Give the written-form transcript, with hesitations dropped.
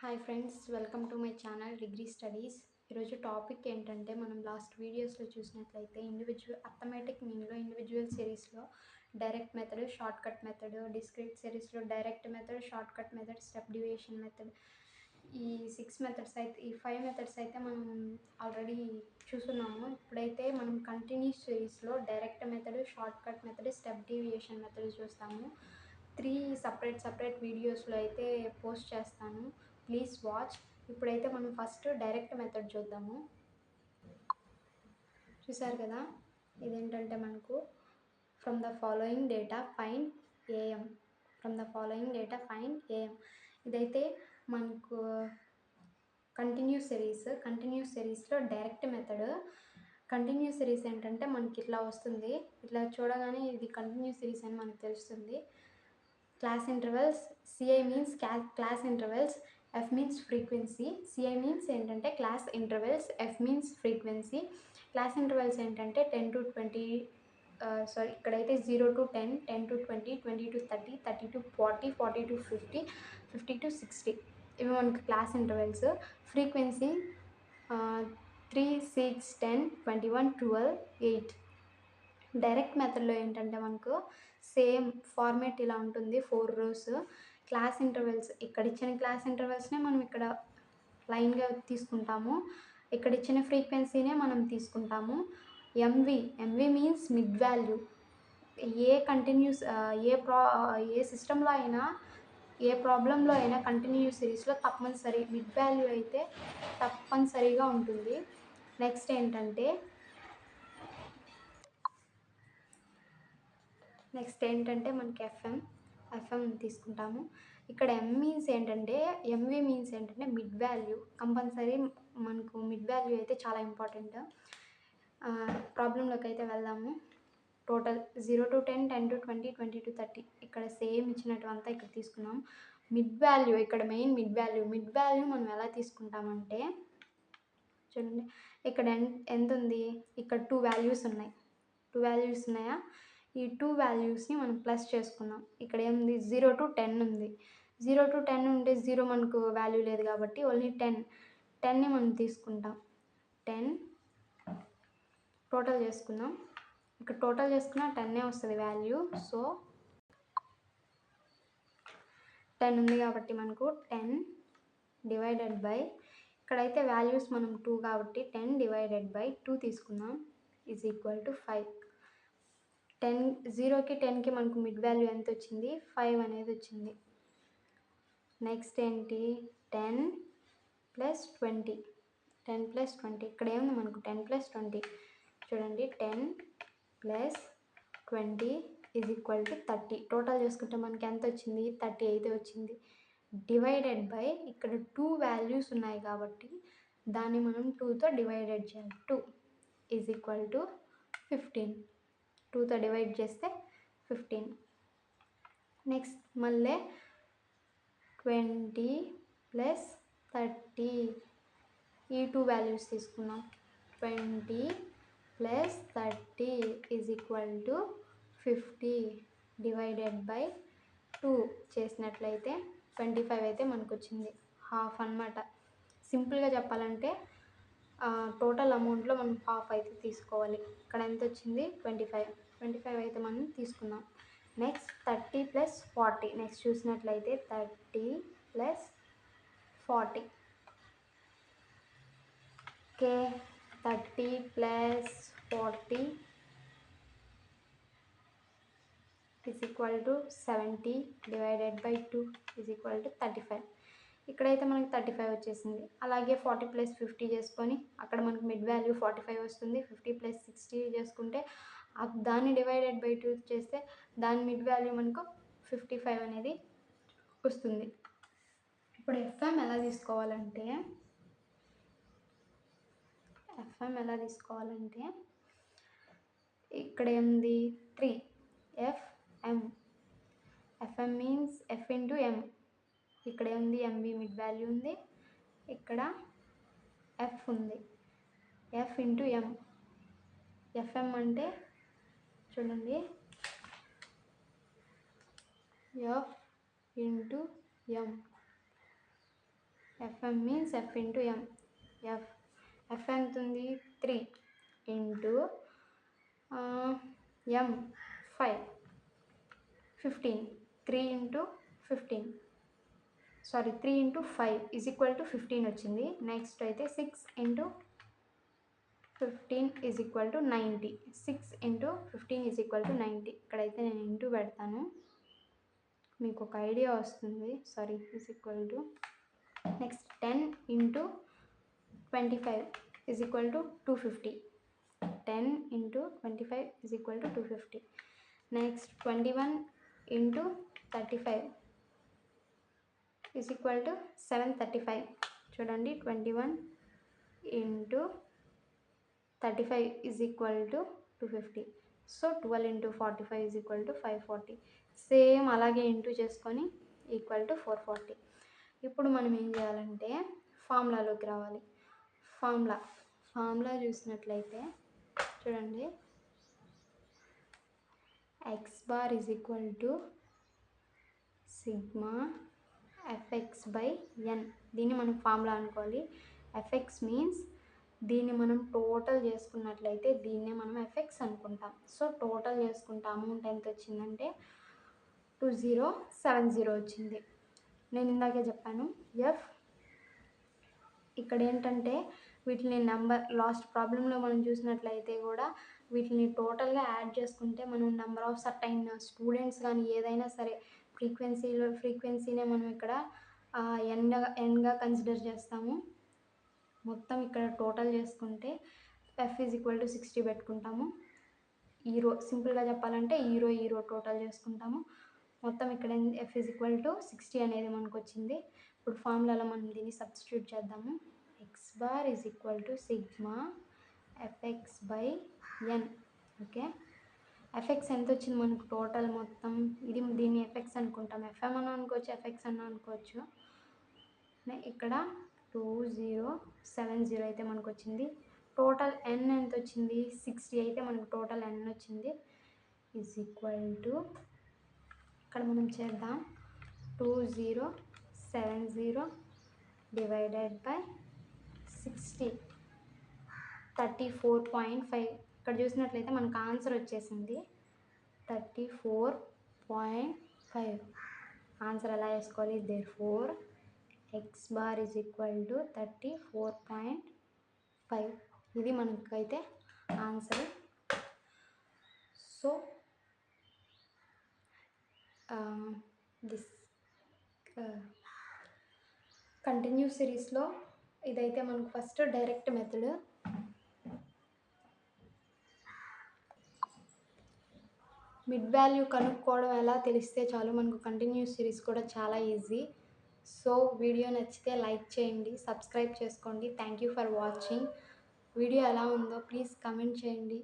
Hi friends, welcome to my channel degree studies. ఈరోజు topic ఏంటంటే, మనం లాస్ట్ వీడియోస్లో చూసినట్లయితే అర్థమెటిక్ మీన్లో ఇండివిజువల్ సిరీస్లో direct method, shortcut method, discrete సిరీస్లో direct method, shortcut method, step deviation method, ఈ 5 మెథడ్స్ అయితే మనం ఆల్రెడీ చూస్తున్నాము. ఇప్పుడైతే మనం కంటిన్యూస్ సిరీస్లో direct method, shortcut method, step deviation method చూస్తాము. 3 సపరేట్ వీడియోస్లో అయితే పోస్ట్ చేస్తాను, ప్లీజ్ వాచ్. ఇప్పుడైతే మనం ఫస్ట్ డైరెక్ట్ మెథడ్ చూద్దాము. చూసారు కదా, ఇదేంటంటే మనకు from the following data find AM. ఇదైతే మనకు కంటిన్యూస్ సిరీస్లో డైరెక్ట్ మెథడ్. కంటిన్యూస్ సిరీస్ ఏంటంటే మనకి ఇట్లా వస్తుంది, ఇట్లా చూడగానే ఇది కంటిన్యూస్ సిరీస్ అని మనకు తెలుస్తుంది. Class intervals, CI means class intervals, F means frequency. CI means ఏంటంటే class intervals, F means frequency. Class intervals ఏంటంటే 10 to 20, ఇక్కడైతే 0 to 10, 10 to 20, 20 to 30, 30 to 40, 40 to 50, 50 to 60. ఇవి మనకి క్లాస్ ఇంటర్వెల్స్. ఫ్రీక్వెన్సీ 3, 6, 10, 21, 12, 8. డైరెక్ట్ మెథడ్లో ఏంటంటే మనకు సేమ్ ఫార్మేట్ ఇలా ఉంటుంది, 4 rows. క్లాస్ ఇంటర్వెల్స్, ఇక్కడ ఇచ్చిన క్లాస్ ఇంటర్వెల్స్నే మనం ఇక్కడ లైన్గా తీసుకుంటాము, ఇక్కడ ఇచ్చిన ఫ్రీక్వెన్సీనే మనం తీసుకుంటాము. MV means mid value. ఏ సిస్టంలో అయినా, ఏ ప్రాబ్లంలో అయినా కంటిన్యూస్ సిరీస్లో తప్పనిసరి మిడ్ వాల్యూ అయితే తప్పనిసరిగా ఉంటుంది. నెక్స్ట్ ఏంటంటే మనకి ఎఫ్ఎం తీసుకుంటాము. ఇక్కడ ఎంవి మీన్స్ ఏంటంటే మిడ్ వాల్యూ. కంపల్సరీ మనకు మిడ్ వాల్యూ అయితే చాలా ఇంపార్టెంట్. ప్రాబ్లంలోకి అయితే వెళ్దాము. Total 0 to 10, 10 to 20, 20 to 30. ఇక్కడ సేమ్ ఇచ్చినటువంతా ఇక్కడ తీసుకున్నాం. మిడ్ వాల్యూ, ఇక్కడ మెయిన్ మిడ్ వాల్యూ మనం ఎలా తీసుకుంటామంటే, చూడండి ఇక్కడ ఎంత ఉంది, ఇక్కడ 2 వాల్యూస్ ఉన్నాయా, ఈ 2 వాల్యూస్ని మనం ప్లస్ చేసుకున్నాం. ఇక్కడ ఏముంది, 0 to 10 ఉంది. 0 to 10 ఉంటే 0 మనకు వాల్యూ లేదు కాబట్టి ఓన్లీ 10ని మనం తీసుకుంటాం. 10 టోటల్ చేసుకుందాం. ఇక్కడ టోటల్ చేసుకున్న 10 వస్తుంది వాల్యూ. సో 10 ఉంది కాబట్టి మనకు 10 డివైడెడ్ బై, ఇక్కడైతే వాల్యూస్ మనం 2 కాబట్టి 10 డివైడెడ్ బై 2 తీసుకుందాం, ఈజ్ ఈక్వల్ టు 5. 0కి 10కి మనకు మిడ్ వాల్యూ ఎంత వచ్చింది, 5 అనేది వచ్చింది. నెక్స్ట్ ఏంటి, 10 + 20. 10 + 20, ఇక్కడ ఏముంది మనకు 10 + 20. చూడండి, 10 + 20 ఈజ్ ఈక్వల్ టు 30. టోటల్ చేసుకుంటే మనకి ఎంత వచ్చింది, 30 అయితే వచ్చింది. డివైడెడ్ బై, ఇక్కడ 2 వాల్యూస్ ఉన్నాయి కాబట్టి దాన్ని మనం 2తో డివైడెడ్ చేయాలి. 2 ఈజ్ ఈక్వల్ టు 15. 2తో డివైడ్ చేస్తే 15. నెక్స్ట్ మళ్ళీ 20 + 30, ఈ 2 వాల్యూస్ తీసుకున్నాం. 20 + 30 is equal to 50 divided by 2 చేసినట్లయితే 25 అయితే మనకు వచ్చింది. హాఫ్ అన్నమాట. సింపుల్గా చెప్పాలంటే టోటల్ అమౌంట్లో మనం హాఫ్ అయితే తీసుకోవాలి. ఇక్కడ ఎంత వచ్చింది, 25 అయితే మనం తీసుకుందాం. నెక్స్ట్ 30 + 40. నెక్స్ట్ చూసినట్లయితే 30 + 40. Okay, 30 + 40 is equal to 70 divided by 2 is equal to 35. ఇక్కడైతే మనకి 35 వచ్చేసింది. అలాగే 40 + 50 చేసుకొని అక్కడ మనకు మిడ్ వాల్యూ 45 వస్తుంది. 50 + 60 చేసుకుంటే దాన్ని డివైడెడ్ బై 2 చేస్తే దాని మిడ్ వాల్యూ మనకు 55 అనేది వస్తుంది. ఇప్పుడు ఎఫ్ఎం ఎలా తీసుకోవాలంటే ఇక్కడ ఏంది, 3 ఎఫ్ఎం మీన్స్ ఎఫ్ ఇంటూ ఎం. ఇక్కడ ఉంది ఎంవి మిడ్ వాల్యూ ఉంది, ఇక్కడ ఎఫ్ ఉంది, ఎఫ్ ఇంటూ ఎం. ఎఫ్ఎం అంటే చూడండి, ఎఫ్ ఇంటూ ఎం. ఎఫ్ఎం మీన్స్ ఎఫ్ ఇంటూ ఎం. ఎఫ్ ఎంత ఉంది 3 into M 5 15. 3 into 15 sorry 3 into 5 is equal to 15 వచ్చింది. నెక్స్ట్ అయితే 6 into 15 is equal to 90. 6 into 15 is equal to 90. ఇక్కడైతే నేను ఇంటూ పెడతాను, మీకు ఒక ఐడియా వస్తుంది. Sorry is equal to next 10 into 25 is equal to 250. 10 into 25 is equal to 250. Next 21 into 35 is equal to 735. చూడండి 21 into 35 is equal to 250. So 12 into 45 is equal to 540. Same అలాగే into చేసుకొని equal to 440. ఇప్పుడు మనం ఏం చేయాలంటే ఫార్ములాలోకి రావాలి. Formula చూసినట్లయితే చూడండి, x bar is equal to sigma FX by N. దీన్ని మనం ఫార్ములా అనుకోవాలి. ఎఫ్ఎక్స్ మీన్స్ దీన్ని మనం టోటల్ చేసుకున్నట్లయితే దీన్నే మనం ఎఫ్ఎక్స్ అనుకుంటాం. సో టోటల్ చేసుకుంటే అమౌంట్ ఎంత వచ్చిందంటే 2070 వచ్చింది. నేను ఇందాకే చెప్పాను ఎఫ్. ఇక్కడ ఏంటంటే వీటిని నెంబర్ లాస్ట్ ప్రాబ్లంలో మనం చూసినట్లయితే కూడా వీటిని టోటల్గా యాడ్ చేసుకుంటే మనం నెంబర్ ఆఫ్ సర్టైన్ స్టూడెంట్స్ కానీ ఏదైనా సరే ఫ్రీక్వెన్సీనే మనం ఇక్కడ ఎన్గా కన్సిడర్ చేస్తాము. మొత్తం ఇక్కడ టోటల్ చేసుకుంటే ఎఫ్ ఈజ్ ఈక్వల్ టు 60 పెట్టుకుంటాము. ఈరో సింపుల్గా చెప్పాలంటే ఈరో టోటల్ చేసుకుంటాము. మొత్తం ఇక్కడ ఎఫ్ ఈజ్ ఈక్వల్ టు 60 అనేది మనకు వచ్చింది. ఇప్పుడు ఫార్ములాలో మనం దీన్ని సబ్స్టిట్యూట్ చేద్దాము. X bar is equal to sigma FX by n. Okay, fx ఎంత వచ్చింది మనకు టోటల్ మొత్తం, ఇది దీన్ని ఎఫ్ఎక్స్ అనుకుంటాం. ఎఫ్ఎం అని అనుకోవచ్చు, ఎఫ్ఎక్స్ అని అనుకోవచ్చు. ఇక్కడ 2070 అయితే మనకు వచ్చింది. టోటల్ ఎన్ ఎంత వచ్చింది 60 అయితే మనకు టోటల్ ఎన్ వచ్చింది. ఈజ్ ఈక్వల్ టు ఇక్కడ మనం చేద్దాం 2070 డివైడెడ్ బై 60 34.5. ఇక్కడ చూసినట్లయితే మనకు ఆన్సర్ వచ్చేసింది 34.5. ఆన్సర్ ఎలా వేసుకోవాలి, therefore X bar is equal to 34.5. ఇది మనకైతే ఆన్సర్. సో దిస్ కంటిన్యూస్ సిరీస్లో ఇదైతే మనకు first direct method. Mid value కనుక్కోవడం ఎలా తెలిస్తే చాలు, మనకు కంటిన్యూస్ సిరీస్ కూడా చాలా ఈజీ. సో వీడియో నచ్చితే లైక్ చేయండి, సబ్స్క్రైబ్ చేసుకోండి. Thank you for watching. Video ఎలా ఉందో ప్లీజ్ కమెంట్ చేయండి.